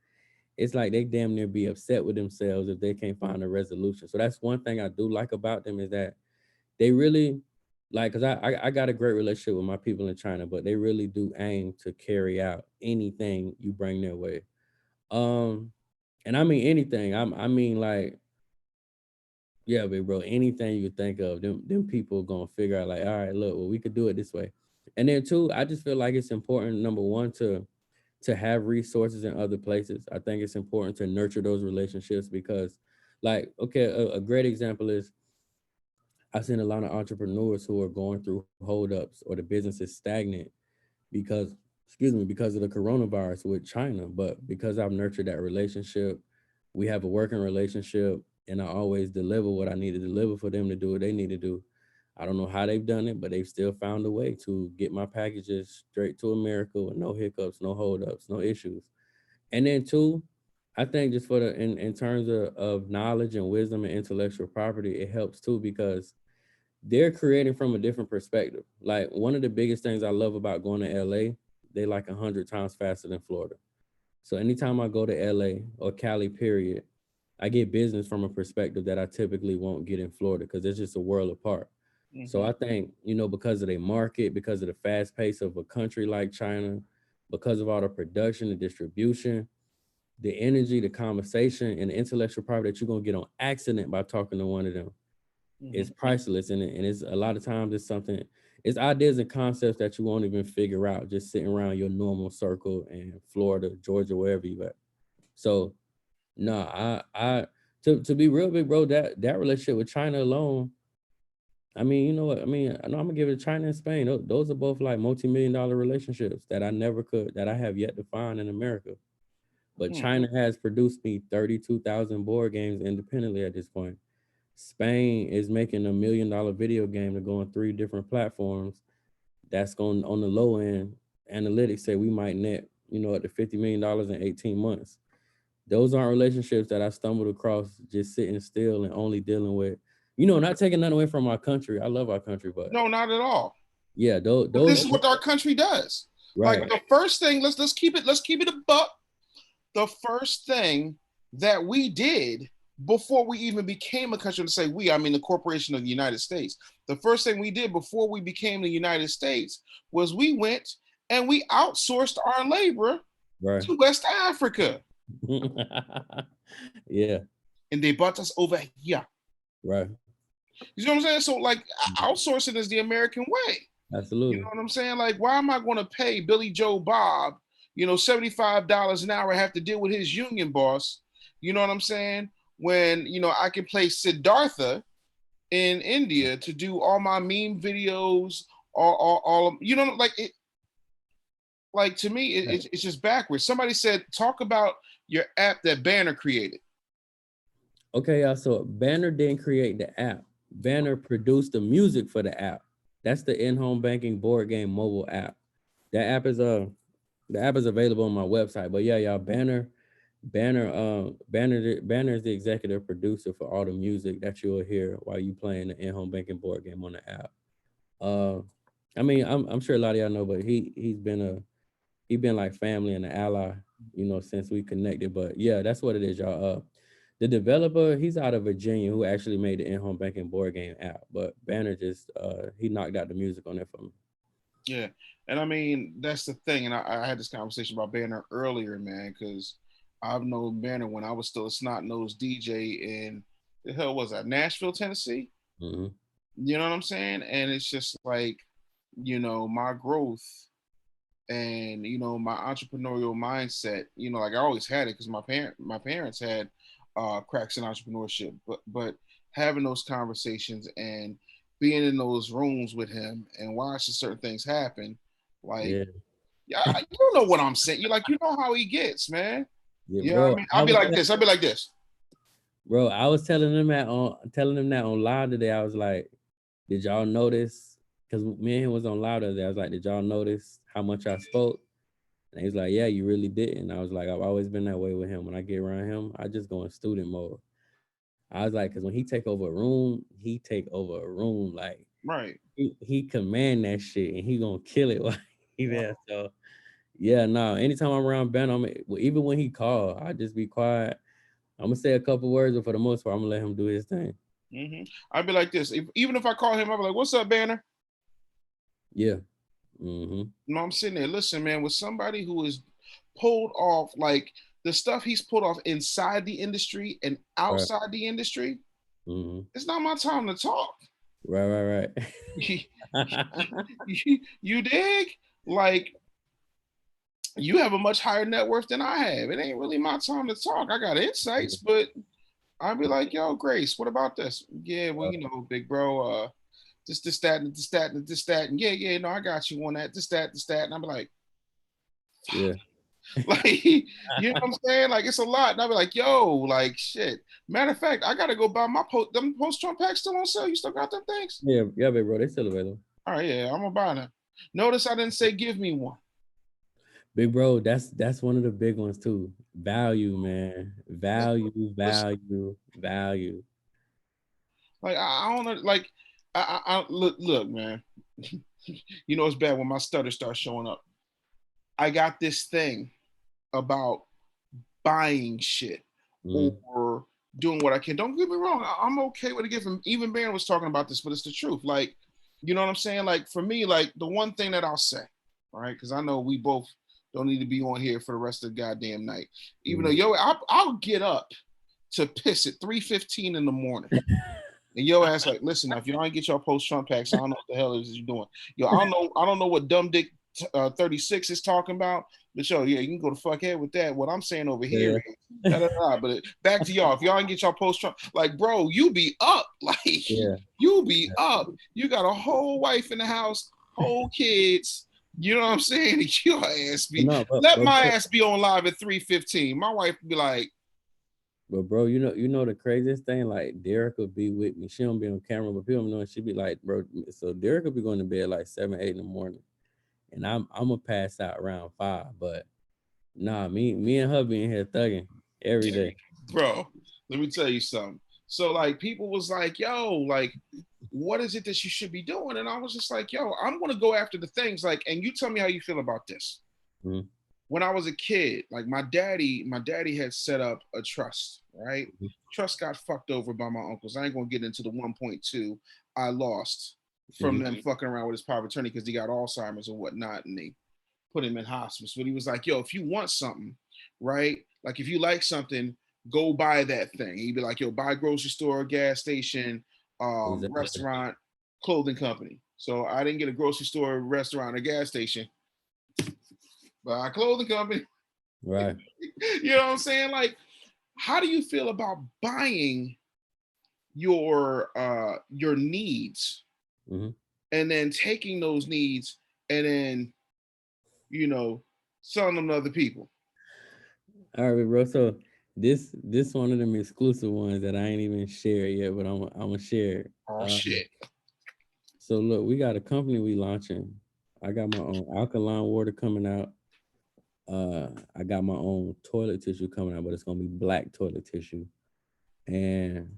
it's like they damn near be upset with themselves if they can't find a resolution. So that's one thing I do like about them is that they really like because I got a great relationship with my people in China, but they really do aim to carry out anything you bring their way. Um, and I mean anything. I mean like yeah, big bro. Anything you think of, them people gonna figure out like, all right, look, well, we could do it this way. And then two, I just feel like it's important, number one, to have resources in other places. I think it's important to nurture those relationships because, like, okay, a great example is I've seen a lot of entrepreneurs who are going through holdups or the business is stagnant because, excuse me, because of the coronavirus with China. But because I've nurtured that relationship, we have a working relationship, and I always deliver what I need to deliver for them to do what they need to do. I don't know how they've done it, but they've still found a way to get my packages straight to America with no hiccups, no holdups, no issues. And then two, I think just for in terms of knowledge and wisdom and intellectual property, it helps too because they're creating from a different perspective. Like one of the biggest things I love about going to LA, they like 100 times faster than Florida. So anytime I go to LA or Cali, period, I get business from a perspective that I typically won't get in Florida because it's just a world apart. So Mm-hmm. I think, because of their market, because of the fast pace of a country like China, because of all the production, the distribution, the energy, the conversation, and the intellectual property that you're gonna get on accident by talking to one of them Mm-hmm. is priceless. And it's a lot of times it's ideas and concepts that you won't even figure out just sitting around your normal circle in Florida, Georgia, wherever you at. So no, I to be real big bro, that relationship with China alone, I mean, you know what? I mean, I know I'm gonna give it to China and Spain. Those are both like multi-million-dollar relationships that I have yet to find in America. But Hmm. China has produced me 32,000 board games independently at this point. Spain is making $1 million video game to go on 3 different platforms. That's going on the low end. Analytics say we might net, up to $50 million in 18 months. Those aren't relationships that I stumbled across just sitting still and only dealing with, not taking nothing away from our country. I love our country, but No, not at all. yeah, But this those is what our country does. Like right, the first thing, let's keep it a buck. The first thing that we did before we even became a country, to say we, I mean the corporation of the United States. The first thing we did before we became the United States was we went and we outsourced our labor right, to West Africa. yeah, And they brought us over here. right, You know what I'm saying? So like outsourcing is the American way. You know absolutely, what I'm saying? Like, why am I going to pay Billy Joe Bob, $75 an hour, have to deal with his union boss? You know what I'm saying? When, I can play Siddhartha in India to do all my meme videos, all like it, like to me, it's just backwards. Somebody said, talk about your app that Banner created. okay, y'all. So Banner didn't create the app. Banner produced the music for the app. That's the in-home banking board game mobile app. That app is the app is available on my website. But yeah, y'all, Banner is the executive producer for all the music that you'll hear while you playing the in-home banking board game on the app. Uh, I mean, I'm sure a lot of y'all know, but he been like family and an ally, since we connected. But yeah, that's what it is, y'all. The developer, he's out of Virginia, who actually made the in-home banking board game app. But Banner just he knocked out the music on it for me. Yeah. And I mean, that's the thing. And I had this conversation about Banner earlier, man, because I've known Banner when I was still a snot nosed DJ in the hell was that, Nashville, Tennessee? Hmm. You know what I'm saying? And it's just like, my growth and my entrepreneurial mindset, like I always had it because my parents had cracks in entrepreneurship, but having those conversations and being in those rooms with him and watching certain things happen, like, Yeah, yeah, you don't know what I'm saying. You like, you know how he gets, man. yeah, You know what I bro. mean? I'll be like this. I'll be like this. Bro, I was telling them that on live today. I was like, did y'all notice? Because me and him was on live today. I was like, did y'all notice how much I spoke? And he's like, yeah, you really didn't. I was like, I've always been that way with him. When I get around him, I just go in student mode. I was like, because when he take over a room, he take over a room. Like Right. he command that shit and he gonna kill it while he there. So yeah, no. Anytime I'm around Ben, even when he call, I just be quiet. I'm gonna say a couple words, but for the most part, I'm gonna let him do his thing. I'd be like this. Even if I call him, I'll be like, "What's up, Banner?" Yeah. Mm-hmm. You know, I'm sitting there. Listen, man, with somebody who is pulled off, like the stuff he's pulled off inside the industry and Right. outside the industry, Mm-hmm. it's not my time to talk. Right. You dig? Like, you have a much higher net worth than I have. It ain't really my time to talk. I got insights, but I'd be like, yo, Grace, what about this? Yeah, well, big bro, this, that, and this, that, and yeah, no, I got you on that, this, that, and I'm like, Yeah. like, you know what I'm saying? Like, it's a lot. And I'll be like, yo, like, shit. Matter of fact, I gotta go buy my them post-Trump packs still on sale. You still got them things? Yeah, bro. They still available. All right, yeah, I'm gonna buy them. Notice I didn't say give me one. Big bro, that's one of the big ones too. Value, man. Value. Like, I don't know, like, I look, man. You know it's bad when my stutter starts showing up. I got this thing about buying shit Mm-hmm. or doing what I can. Don't get me wrong. I'm okay with a gift. Even Baron was talking about this, but it's the truth. Like, you know what I'm saying? Like, for me, like, the one thing that I'll say, all right, because I know we both don't need to be on here for the rest of the goddamn night. Even though, yo, I'll get up to piss at 3:15 in the morning. And yo ass like, listen, now, if y'all ain't get y'all post-Trump packs, I don't know what the hell it is you doing. Yo, I don't know what dumb dick 36 is talking about, but yo, yeah, you can go to fuck head with that. What I'm saying over here is da, da, da. But back to y'all. If y'all ain't get y'all post-Trump, like, bro, you be up. Like, Yeah. you be up. You got a whole wife in the house, whole kids. You know what I'm saying? Your ass be let my ass be on live at 3:15. My wife be like, but bro, you know the craziest thing, like Derrick will be with me. She don't be on camera, but people know she be like, bro. So Derrick will be going to bed like 7, 8 in the morning, and I'm gonna pass out around 5. But nah, me and her being here thugging every day. bro, let me tell you something. So like people was like, yo, like, what is it that you should be doing? And I was just like, yo, I'm gonna go after the things like, and you tell me how you feel about this. Mm-hmm. When I was a kid, like my daddy had set up a trust, right? Mm-hmm. Trust got fucked over by my uncles. I ain't gonna get into the 1.2 I lost from Mm-hmm. them fucking around with his power of attorney because he got Alzheimer's and whatnot, and they put him in hospice. But he was like, yo, if you want something, right? Like if you like something, go buy that thing. He'd be like, yo, buy grocery store, gas station, Exactly. restaurant, clothing company. So I didn't get a grocery store, restaurant, or gas station, but a clothing company. Right. You know what I'm saying? Like, how do you feel about buying your needs Mm-hmm. and then taking those needs and then, you know, selling them to other people? All right, bro. So this one of them exclusive ones that I ain't even shared yet, but I'm gonna share. Oh shit. So look, we got a company we launching. I got my own alkaline water coming out. I got my own toilet tissue coming out, but it's gonna be black toilet tissue. And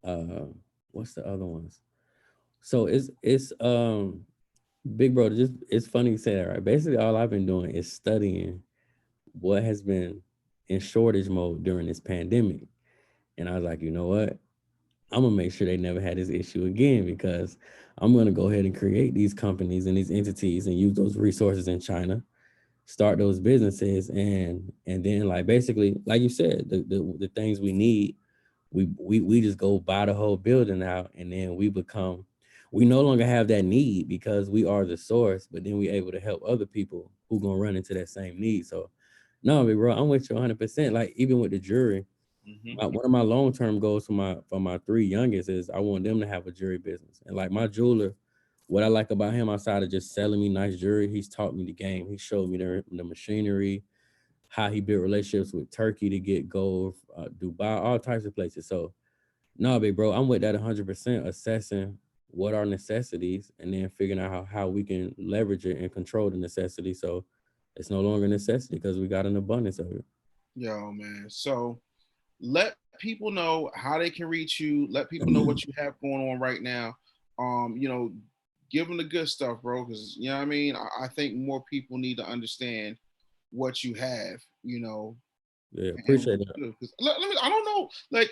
uh, what's the other ones? So it's big bro. Just it's funny you say that, right? Basically, all I've been doing is studying what has been in shortage mode during this pandemic. And I was like, you know what? I'm gonna make sure they never had this issue again because I'm gonna go ahead and create these companies and these entities and use those resources in China, start those businesses, and then like basically, like you said, the things we need, we just go buy the whole building out, and then we no longer have that need because we are the source, but then we able to help other people who gonna run into that same need. So no, bro, I'm with you 100%. Like even with the jury. One of my long-term goals for my three youngest is I want them to have a jewelry business. And like my jeweler, what I like about him outside of just selling me nice jewelry, he's taught me the game. He showed me the machinery, how he built relationships with Turkey to get gold, Dubai, all types of places. So no, big bro, I'm with that 100%, assessing what are necessities and then figuring out how we can leverage it and control the necessity. So it's no longer a necessity because we got an abundance of it. Yo, man. So let people know how they can reach you. Let people know what you have going on right now. You know, give them the good stuff, bro. Because you know what I mean. I think more people need to understand what you have. You know, Yeah, and appreciate that. because let me. I don't know. Like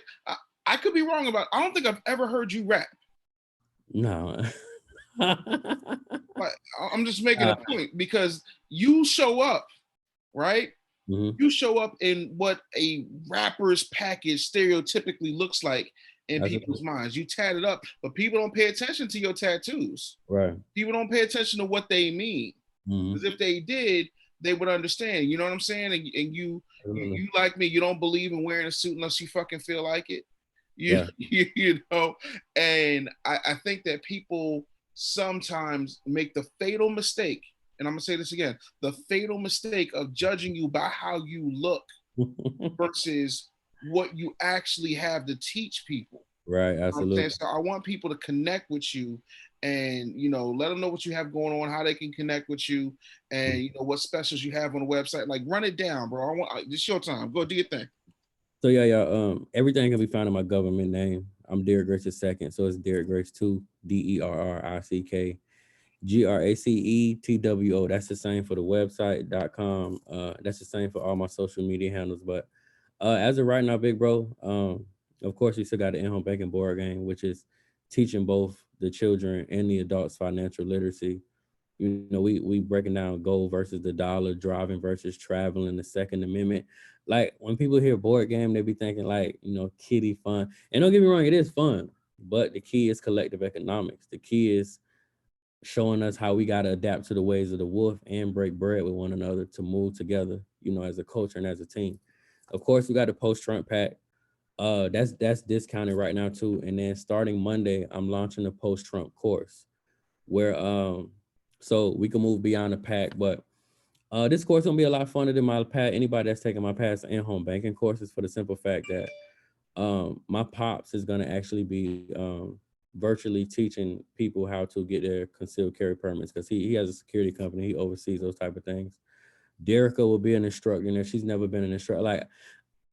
I could be wrong about. I don't think I've ever heard you rap. No. Like I'm just making a point because you show up, right? Mm-hmm. You show up in what a rapper's package stereotypically looks like in That's people's minds. You tat it up, but people don't pay attention to your tattoos. right. People don't pay attention to what they mean. Mm-hmm. Because if they did, they would understand. You know what I'm saying? And Absolutely. you like me, you don't believe in wearing a suit unless you fucking feel like it. You Right. you know, and I think that people sometimes make the fatal mistake, and I'm gonna say this again, the fatal mistake of judging you by how you look versus what you actually have to teach people. Right. You know what I'm saying? Absolutely. So I want people to connect with you and you know let them know what you have going on, how they can connect with you, and you know what specials you have on the website. Like run it down, bro. This your time. Go do your thing. So yeah. Everything can be found in my government name. I'm Derrick Grace II. So it's Derrick Grace 2, DerrickGracetwo. That's the same for the website.com. That's the same for all my social media handles. But as of right now, big bro, of course we still got the in-home banking board game, which is teaching both the children and the adults financial literacy. You know, we breaking down gold versus the dollar, driving versus traveling, the Second Amendment. Like when people hear board game, they be thinking like, you know, kiddie fun. And don't get me wrong, it is fun, but the key is collective economics. The key is showing us how we got to adapt to the ways of the wolf and break bread with one another to move together, you know, as a culture and as a team. Of course, we got the post-Trump pack. That's discounted right now too. And then starting Monday, I'm launching a post-Trump course where so we can move beyond the pack. But this course gonna be a lot funner than my pack. Anybody that's taking my past and home banking courses, for the simple fact that my pops is gonna actually be virtually teaching people how to get their concealed carry permits because he has a security company. He oversees those type of things. Derrick will be an instructor there. She's never been an instructor. Like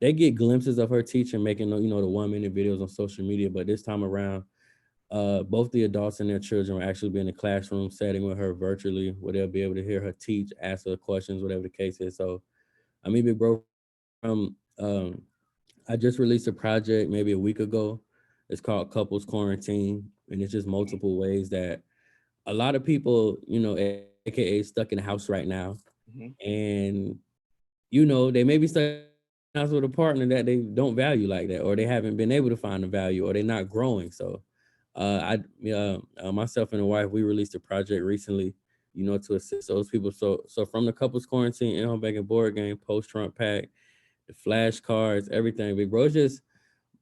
they get glimpses of her teaching, making the 1-minute videos on social media. But this time around, both the adults and their children will actually be in a classroom setting with her virtually, where they'll be able to hear her teach, ask her questions, whatever the case is. So, I mean, big bro, I just released a project maybe a week ago. It's called Couples Quarantine, and it's just multiple ways that a lot of people, aka stuck in the house right now, Mm-hmm. and they may be stuck in the house with a partner that they don't value like that, or they haven't been able to find the value, or they're not growing. So, myself and the wife, we released a project recently, to assist those people. So from the Couples Quarantine, in-home banking board game, post-Trump pack, the flashcards, everything, big bro. It's just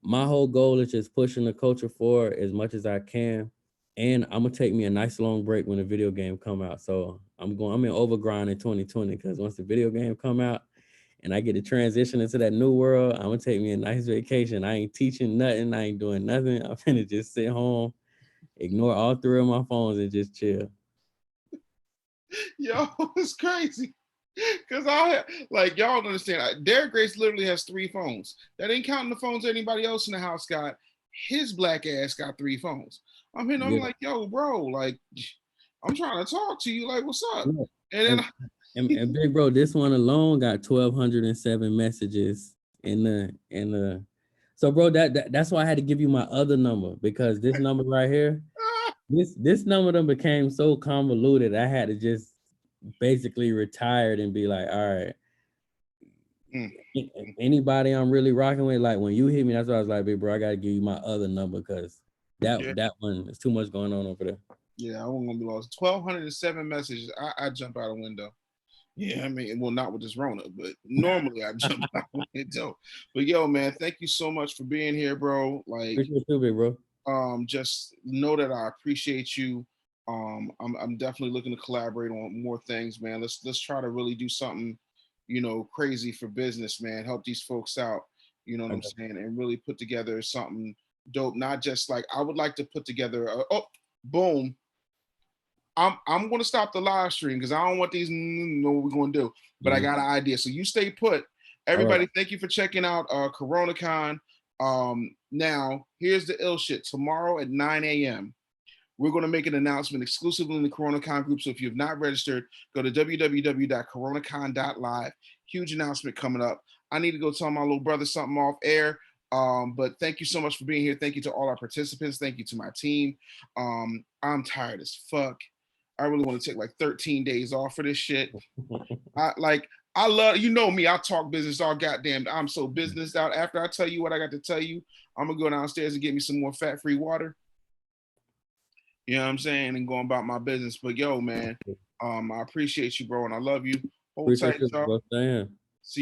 my whole goal is just pushing the culture forward as much as I can. And I'm gonna take me a nice long break when the video game come out. So I'm in overgrind in 2020 because once the video game come out and I get to transition into that new world, I'm gonna take me a nice vacation. I ain't teaching nothing, I ain't doing nothing. I'm gonna just sit home, ignore all three of my phones and just chill. Yo, it's crazy. Cause like y'all don't understand. Derrick Grace literally has 3 phones. That ain't counting the phones anybody else in the house got. His black ass got 3 phones. I'm Yeah. like, yo, bro, like I'm trying to talk to you. Like, what's up? Yeah. And And big bro, this one alone got 1,207 messages in the. So bro, that's why I had to give you my other number, because this number right here, this number done became so convoluted. I had to just basically retired and be like, all right, anybody I'm really rocking with, like when you hit me, that's why I was like, big bro, I gotta give you my other number because that one is too much going on over there. yeah, I wasn't gonna be lost. 1,207 messages. I jump out a window. Yeah, I mean, well, not with this Rona, but normally I jump out when it don't. But yo, man, thank you so much for being here, bro. Like, Appreciate you, big bro. just know that I appreciate you. I'm definitely looking to collaborate on more things, man. Let's try to really do something, crazy for business, man. Help these folks out, you know what I I'm got saying, and really put together something dope. Not just like I would like to put together. Oh, boom. I'm gonna stop the live stream because I don't want these. Know what we're gonna do, but I you. got an idea. So you stay put. All right. Everybody, thank you for checking out CoronaCon. Now here's the ill shit. Tomorrow at 9 a.m. we're going to make an announcement exclusively in the CoronaCon group. So if you have not registered, go to www.coronacon.live. Huge announcement coming up. I need to go tell my little brother something off air. But thank you so much for being here. Thank you to all our participants. Thank you to my team. I'm tired as fuck. I really want to take like 13 days off for this shit. I love, me, I talk business all goddamn. I'm so business out. After I tell you what I got to tell you, I'm gonna go downstairs and get me some more fat-free water. You know what I'm saying? And going about my business. But yo, man, I appreciate you, bro, and I love you. Hold Appreciate tight, you, y'all. bro. Stay in. See y'all.